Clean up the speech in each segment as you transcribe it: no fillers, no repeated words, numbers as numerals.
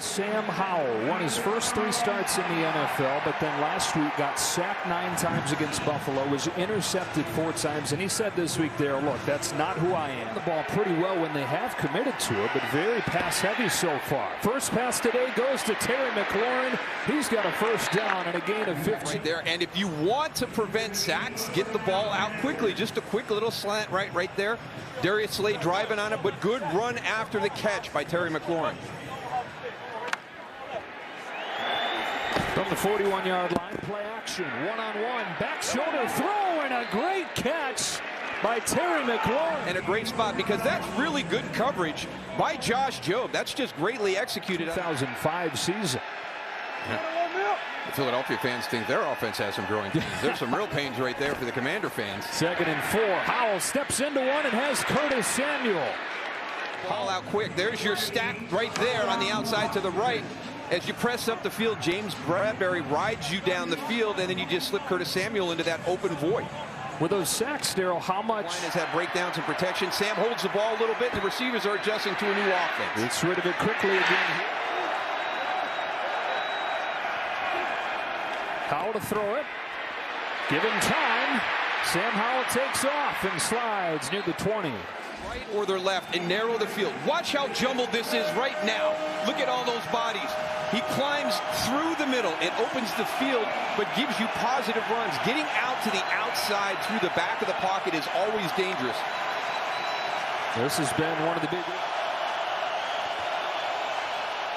Sam Howell won his first 3 starts in the NFL, but then last week got sacked 9 times against Buffalo, was intercepted 4 times, and he said this week there, look, that's not who I am. The ball pretty well when they have committed to it, but very pass heavy so far. First pass today goes to Terry McLaurin. He's got a first down and a gain of 15. Right there, and if you want to prevent sacks, get the ball out quickly. Just a quick little slant right there. Darius Slay driving on it, but good run after the catch by Terry McLaurin. From the 41-yard line, play action, one-on-one, back shoulder throw, and a great catch by Terry McLaurin. And a great spot because that's really good coverage by Josh Jobe. That's just greatly executed. 2005 season. The Philadelphia fans think their offense has some growing pains. There's some real pains right there for the Commander fans. 2nd and 4. Howell steps into one and has Curtis Samuel. Ball out quick. There's your stack right there on the outside to the right. As you press up the field, James Bradbury rides you down the field, and then you just slip Curtis Samuel into that open void. With those sacks, Darryl, how much? Line has had breakdowns in protection. Sam holds the ball a little bit. The receivers are adjusting to a new offense. Gets rid of it quickly again. Howell to throw it. Give him time. Sam Howell takes off and slides near the 20. Right or their left and narrow the field. Watch how jumbled this is right now. Look at all those bodies. He climbs through the middle and opens the field, but gives you positive runs. Getting out to the outside through the back of the pocket is always dangerous. This has been one of the big...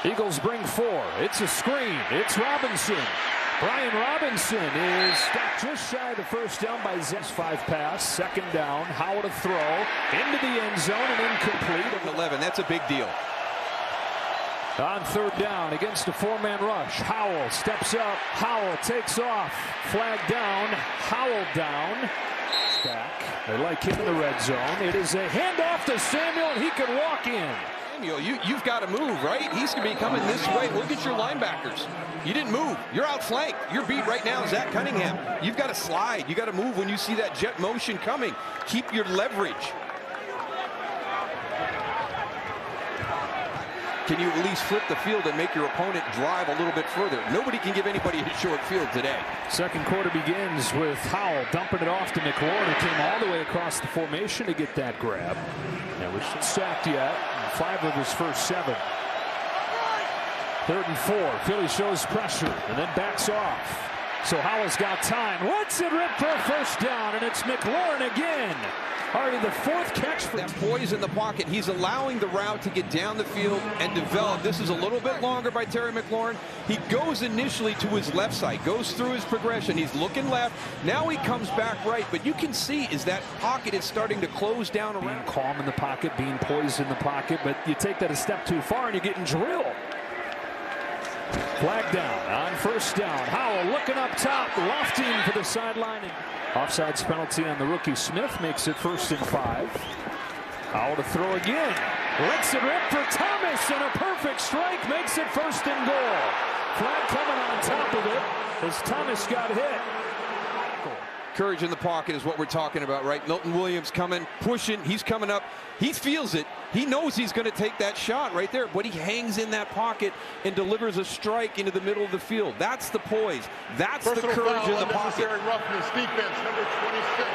Eagles bring 4. It's a screen. It's Robinson. Brian Robinson is stopped just shy of the first down by Zess. 5 pass, 2nd down. Howell to throw into the end zone and incomplete. 11. That's a big deal. On 3rd down against a 4-man rush. Howell steps up. Howell takes off. Flag down. Howell down. Back. They like him in the red zone. It is a handoff to Samuel, and he can walk in. Samuel, you've got to move, right? He's going to be coming this way. Look at your linebackers. You didn't move. You're outflanked. Your beat right now is Zach Cunningham. You've got to slide. You got to move when you see that jet motion coming. Keep your leverage. Can you at least flip the field and make your opponent drive a little bit further? Nobody can give anybody a short field today. 2nd quarter begins with Howell dumping it off to McLaurin, who came all the way across the formation to get that grab. And was sacked yet. 5 of his first 7. 3rd and 4. Philly shows pressure and then backs off. So Howell's got time. Lets it rip for a first down, and it's McLaurin again. Already the 4th catch for that poise in the pocket. He's allowing the route to get down the field and develop. This is a little bit longer by Terry McLaurin. He goes initially to his left side, goes through his progression. He's looking left. Now he comes back right, but you can see is that pocket is starting to close down around. Being calm in the pocket, being poised in the pocket, but you take that a step too far and you're getting drilled. Flag down on 1st down. Howell looking up top, lofting for the sideline. Offsides penalty on the rookie Smith makes it 1st and 5. Howell to throw again. Lets it rip for Thomas, and a perfect strike makes it 1st and goal. Flag coming on top of it as Thomas got hit. Courage in the pocket is what we're talking about, right? Milton Williams coming, pushing. He's coming up. He feels it. He knows he's going to take that shot right there, but he hangs in that pocket and delivers a strike into the middle of the field. That's the poise. That's the courage in the pocket. Roughness defense, number 26.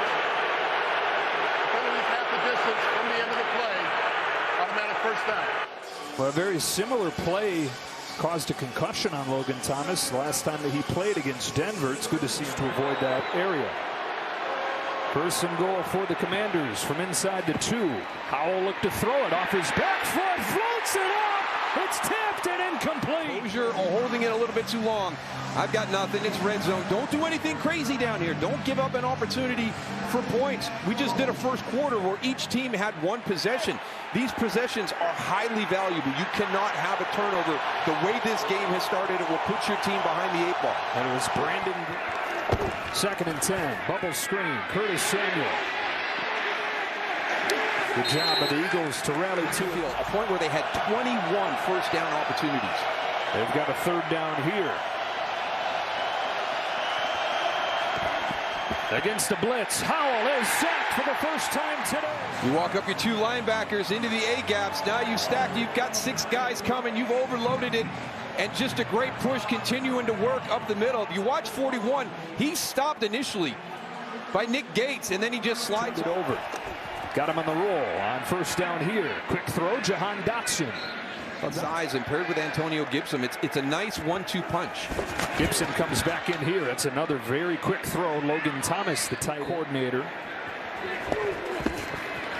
Penalty half the distance from the end of the play. Automatic first down. Well, a very similar play caused a concussion on Logan Thomas the last time that he played against Denver. It's good to see him to avoid that area. 1st and goal for the Commanders from inside the 2. Howell looked to throw it off his back foot, floats it up. It's tapped and incomplete. Hoosier holding it a little bit too long. I've got nothing. It's red zone. Don't do anything crazy down here. Don't give up an opportunity for points. We just did a 1st quarter where each team had 1 possession. These possessions are highly valuable. You cannot have a turnover. The way this game has started, it will put your team behind the 8 ball. And it was Brandon. 2nd and 10. Bubble screen. Curtis Samuel. Good job of the Eagles to rally to a point where they had 21 1st down opportunities. They've got a 3rd down here. Against the blitz, Howell is sacked for the first time today. You walk up your two linebackers into the A-gaps. Now you've stacked. You've got 6 guys coming. You've overloaded it. And just a great push continuing to work up the middle. If you watch 41, he stopped initially by Nick Gates, and then he just slides it over. Got him on the roll on first down here. Quick throw, Jahan Dotson. Size and paired with Antonio Gibson, it's a nice 1-2 punch. Gibson comes back in here. It's another very quick throw. Logan Thomas, the tight coordinator.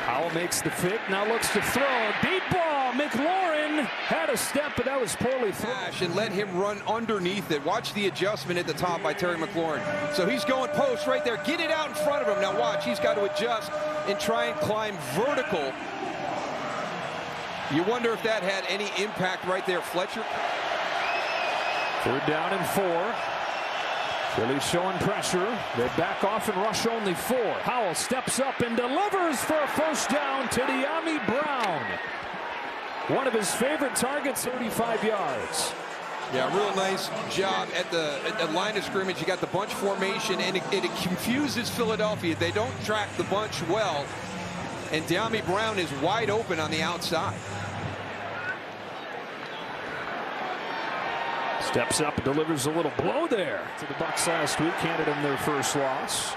Howell makes the fit, now looks to throw. Deep ball. McLaurin had a step, but that was poorly thrown. And let him run underneath it. Watch the adjustment at the top by Terry McLaurin. So he's going post right there. Get it out in front of him. Now watch, he's got to adjust and try and climb vertical. You wonder if that had any impact right there, Fletcher. 3rd down and 4. Philly showing pressure. They back off and rush only 4. Howell steps up and delivers for a first down to Dyami Brown. One of his favorite targets, 35 yards. Yeah, real nice job at the line of scrimmage. You got the bunch formation, and it confuses Philadelphia. They don't track the bunch well, and Dyami Brown is wide open on the outside. Steps up and delivers a little blow there to the Bucs last week, handed them their first loss.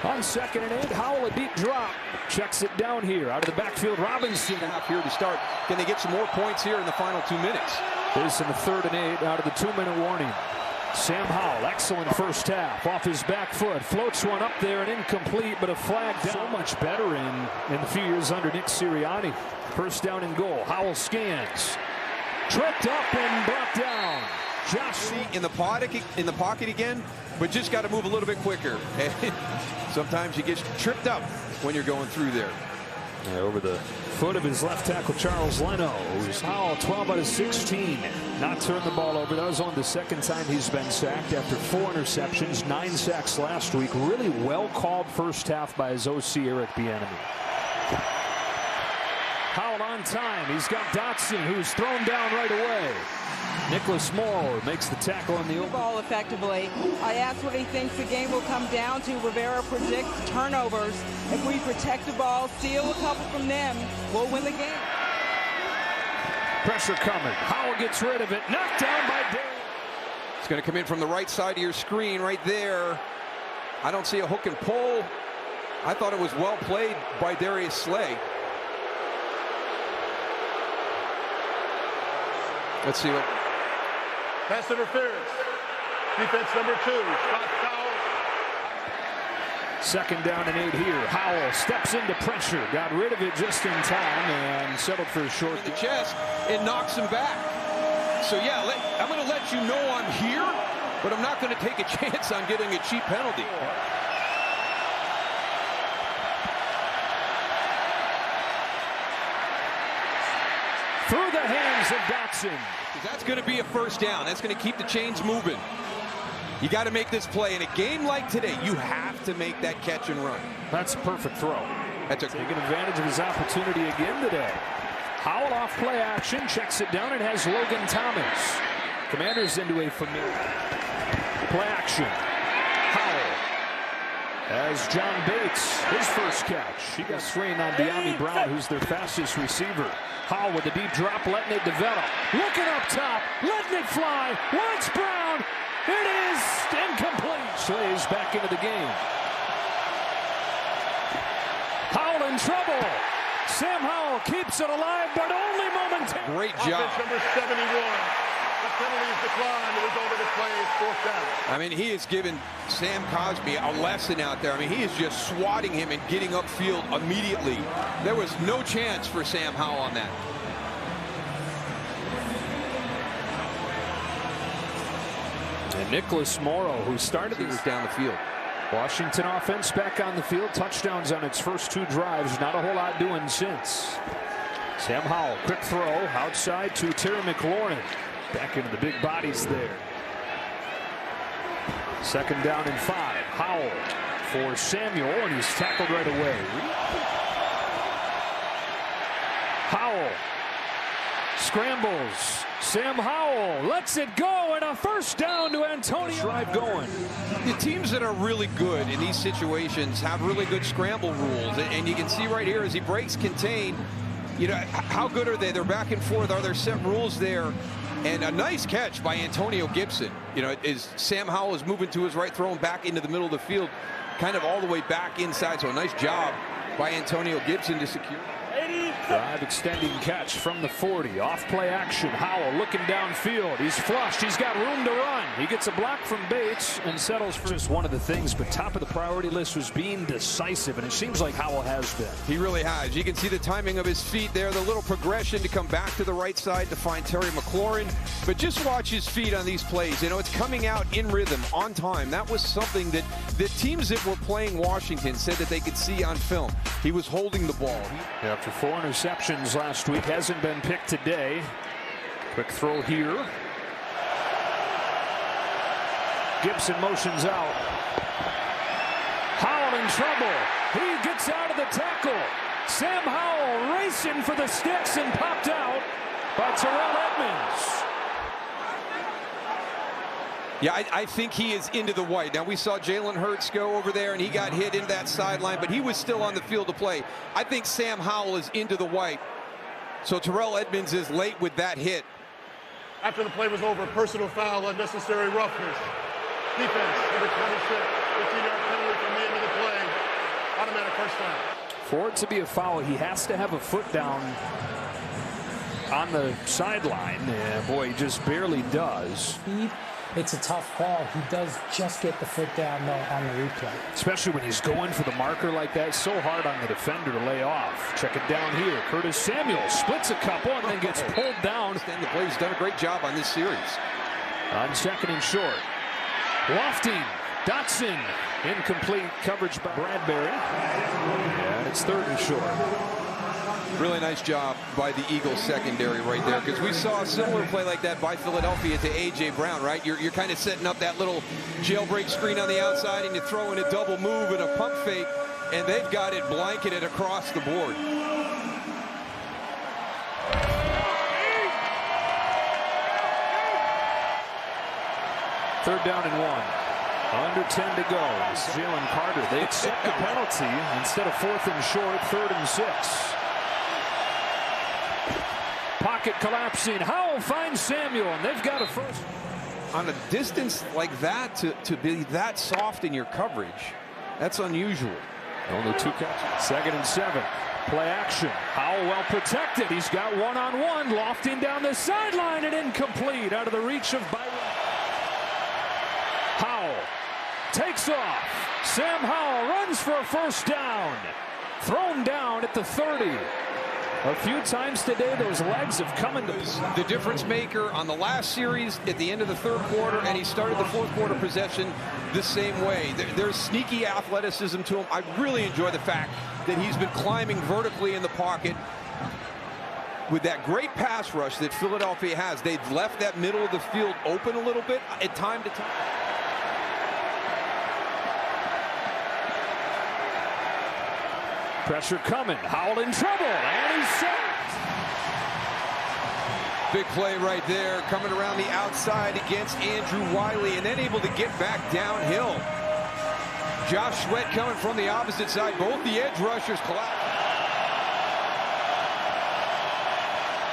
On 2nd and 8, Howell a deep drop. Checks it down here. Out of the backfield, Robinson. Here to start. Can they get some more points here in the final 2 minutes? This in the 3rd and 8 out of the 2-minute warning. Sam Howell, excellent first half. Off his back foot. Floats one up there and incomplete, but a flag down. So much better in a few years under Nick Sirianni. First down and goal. Howell scans. Tripped up and brought down. Josh in the pocket again, but just got to move a little bit quicker. Sometimes you get tripped up when you're going through there. Yeah, over the foot of his left tackle, Charles Leno. Who's Howell 12 out of 16. Not turned the ball over. That was only the 2nd time he's been sacked after 4 interceptions, 9 sacks last week. Really well called first half by his OC, Eric Bieniemy. Howell on time. He's got Dotson, who's thrown down right away. Nicholas Moore makes the tackle on the ball effectively. I asked what he thinks the game will come down to. Rivera predicts turnovers. If we protect the ball, steal a couple from them, we'll win the game. Pressure coming. Howell gets rid of it. Knocked down by Darius. It's going to come in from the right side of your screen right there. I don't see a hook and pull. I thought it was well played by Darius Slay. Let's see what. Pass interference. Defense number 2. Scott Howell. 2nd down and 8 here. Howell steps into pressure. Got rid of it just in time and settled for a short. In the chest and knocks him back. So yeah, I'm going to let you know I'm here, but I'm not going to take a chance on getting a cheap penalty. Through the hands of Dotson. That's going to be a first down. That's going to keep the chains moving. You got to make this play. In a game like today, you have to make that catch and run. That's a perfect throw. That's taking advantage of his opportunity again today. Howell off play action, checks it down, and has Logan Thomas. Commanders into a familiar play action. Howell as John Bates, his first catch. He got strained on Dyami Brown, who's their fastest receiver. Howell with a deep drop, letting it develop. Looking up top, letting it fly. Wants Brown. It is incomplete. Slays back into the game. Howell in trouble. Sam Howell keeps it alive, but only momentarily. Great job. Offense number 71. The penalties decline. The result of the play is 4th down. I mean, he has given Sam Cosmi a lesson out there. I mean, he is just swatting him and getting upfield immediately. There was no chance for Sam Howell on that. And Nicholas Morrow, who started this down the field. Washington offense back on the field. Touchdowns on its first 2 drives. Not a whole lot doing since. Sam Howell, quick throw outside to Terry McLaurin. Back into the big bodies there. 2nd down and 5. Howell for Samuel, and he's tackled right away. Howell scrambles. Sam Howell lets it go. Howell, and a first down to Antonio. Drive going. The teams that are really good in these situations have really good scramble rules. And you can see right here as he breaks contain, you know, how good are they? They're back and forth. Are there set rules there? And a nice catch by Antonio Gibson. You know, as Sam Howell is moving to his right, throwing back into the middle of the field, kind of all the way back inside. So a nice job by Antonio Gibson to secure. Drive extending catch from the 40. Off play action. Howell looking downfield. He's flushed. He's got room to run. He gets a block from Bates and settles for just one of the things. But top of the priority list was being decisive. And it seems like Howell has been. He really has. You can see the timing of his feet there. The little progression to come back to the right side to find Terry McLaurin. But just watch his feet on these plays. You know, it's coming out in rhythm, on time. That was something that the teams that were playing Washington said that they could see on film. He was holding the ball. After 4 interceptions last week, hasn't been picked today. Quick throw here. Gibson motions out. Howell in trouble. He gets out of the tackle. Sam Howell racing for the sticks and popped out by Terrell Edmonds. Yeah, I think he is into the white. Now, we saw Jalen Hurts go over there, and he got hit into that sideline, but he was still on the field to play. I think Sam Howell is into the white. So Terrell Edmonds is late with that hit. After the play was over, personal foul, unnecessary roughness. Defense, number 26, 15-yard penalty from the end of the play. Automatic first down. For it to be a foul, he has to have a foot down on the sideline. Yeah, boy, he just barely does. It's a tough call. He does just get the foot down, though, on the replay. Especially when he's going for the marker like that. It's so hard on the defender to lay off. Check it down here. Curtis Samuel splits a couple and then gets pulled down. And the play's done a great job on this series. On second and short. Lofting. Dotson. Incomplete coverage by Bradbury. And it's third and short. Really nice job by the Eagles secondary right there, because we saw a similar play like that by Philadelphia to A.J. Brown, right? You're kind of setting up that little jailbreak screen on the outside, and you throw in a double move and a pump fake, and they've got it blanketed across the board. Third down and 1. Under 10 to go. Jalen Carter. They accept the penalty instead of 4th and short, 3rd and 6. Pocket collapsing. Howell finds Samuel, and they've got a first. On a distance like that, to be that soft in your coverage, that's unusual. Only 2 catches. 2nd and 7. Play action. Howell well protected. He's got one-on-one. Lofting down the sideline and incomplete. Out of the reach of Byron. Howell takes off. Sam Howell runs for a first down. Thrown down at the 30. A few times today, those legs have come into the difference maker on the last series at the end of the 3rd quarter, and he started the 4th quarter possession the same way. There's sneaky athleticism to him. I really enjoy the fact that he's been climbing vertically in the pocket with that great pass rush that Philadelphia has. They've left that middle of the field open a little bit at time to time. Pressure coming. Howell in trouble, and he's sacked. Big play right there, coming around the outside against Andrew Wiley, and then able to get back downhill. Josh Sweat coming from the opposite side. Both the edge rushers collapse.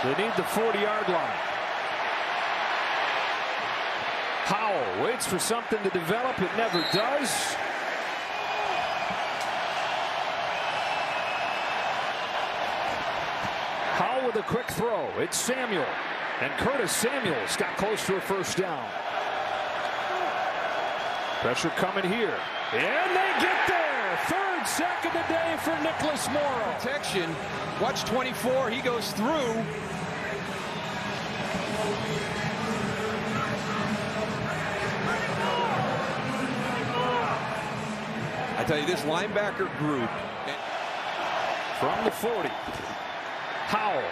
They need the 40-yard line. Howell waits for something to develop. It never does. Howell with a quick throw. It's Samuel. And Curtis Samuel's got close to a first down. Pressure coming here. And they get there. 3rd sack of the day for Nicholas Morrow. Protection. Watch 24. He goes through. I tell you, this linebacker group. From the 40. Howell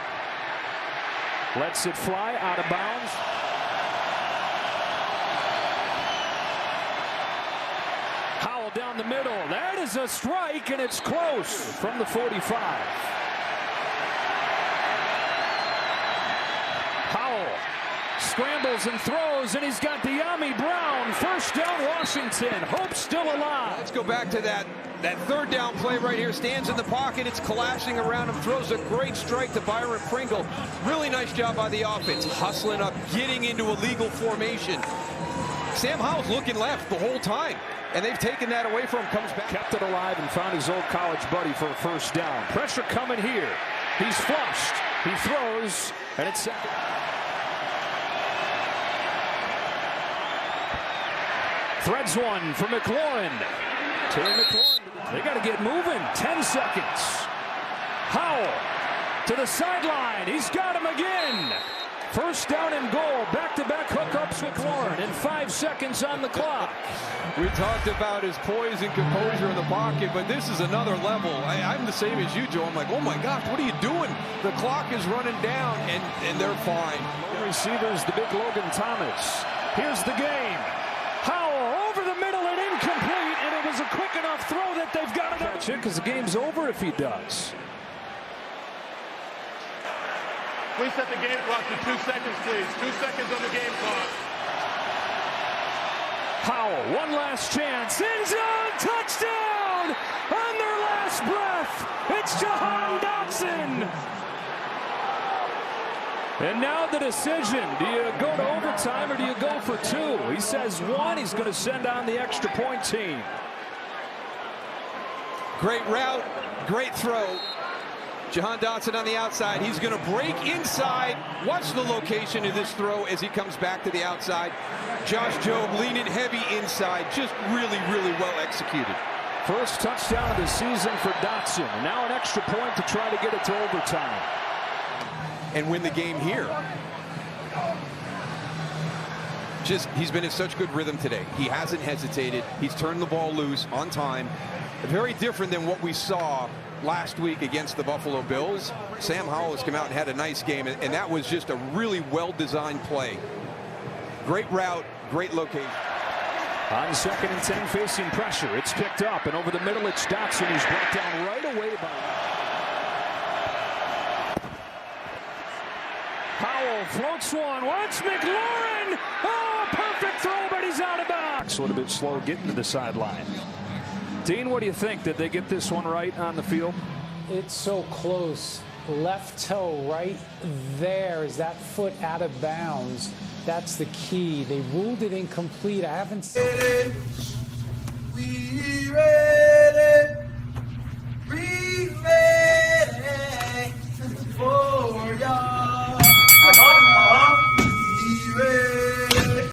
lets it fly out of bounds. Howell down the middle. That is a strike, and it's close from the 45. Howell Scrambles and throws, and he's got De'Ami Brown. First down, Washington. Hope still alive. Let's go back to that third down play right here. Stands in the pocket. It's collapsing around him. Throws a great strike to Byron Pringle. Really nice job by the offense. Hustling up, getting into a legal formation. Sam Howell's looking left the whole time, and they've taken that away from him. Comes back. Kept it alive and found his old college buddy for a first down. Pressure coming here. He's flushed. He throws, and it's second. Threads one for McLaurin. Terry McLaurin. They got to get moving. 10 seconds. Howell to the sideline. He's got him again. First down and goal. Back-to-back hookups with McLaurin. And 5 seconds on the clock. We talked about his poise and composure in the pocket, but this is another level. I'm the same as you, Joe. I'm like, oh my gosh, what are you doing? The clock is running down, and they're fine. Receivers, the big Logan Thomas. Here's the game. Howell over the middle and incomplete, and it was a quick enough throw that they've got to catch it because the game's over if he does. Please set the game clock to 2 seconds, please. 2 seconds on the game clock. Howell, one last chance. End zone, touchdown! On their last breath, it's Jahan Dotson. And now the decision. Do you go to overtime or do you go for 2? He says 1. He's going to send on the extra point team. Great route, great throw. Jahan Dotson on the outside. He's going to break inside. Watch the location of this throw as he comes back to the outside. Josh Jobe leaning heavy inside. Just really, really well executed. First touchdown of the season for Dotson. And now an extra point to try to get it to overtime. And win the game here. He's been in such good rhythm today. He hasn't hesitated. He's turned the ball loose on time. Very different than what we saw last week against the Buffalo Bills. Sam Howell has come out and had a nice game, and that was just a really well-designed play. Great route, great location. On 2nd and 10, facing pressure. It's picked up, and over the middle, it's Dotson, who's brought down right away by Howell. Floats one. Watch McLaurin. Oh, perfect throw, but he's out of bounds. A little bit slow getting to the sideline. Dean, what do you think? Did they get this one right on the field? It's so close. Left toe right there. Is that foot out of bounds? That's the key. They ruled it incomplete. I haven't seen it. We ready. We ready.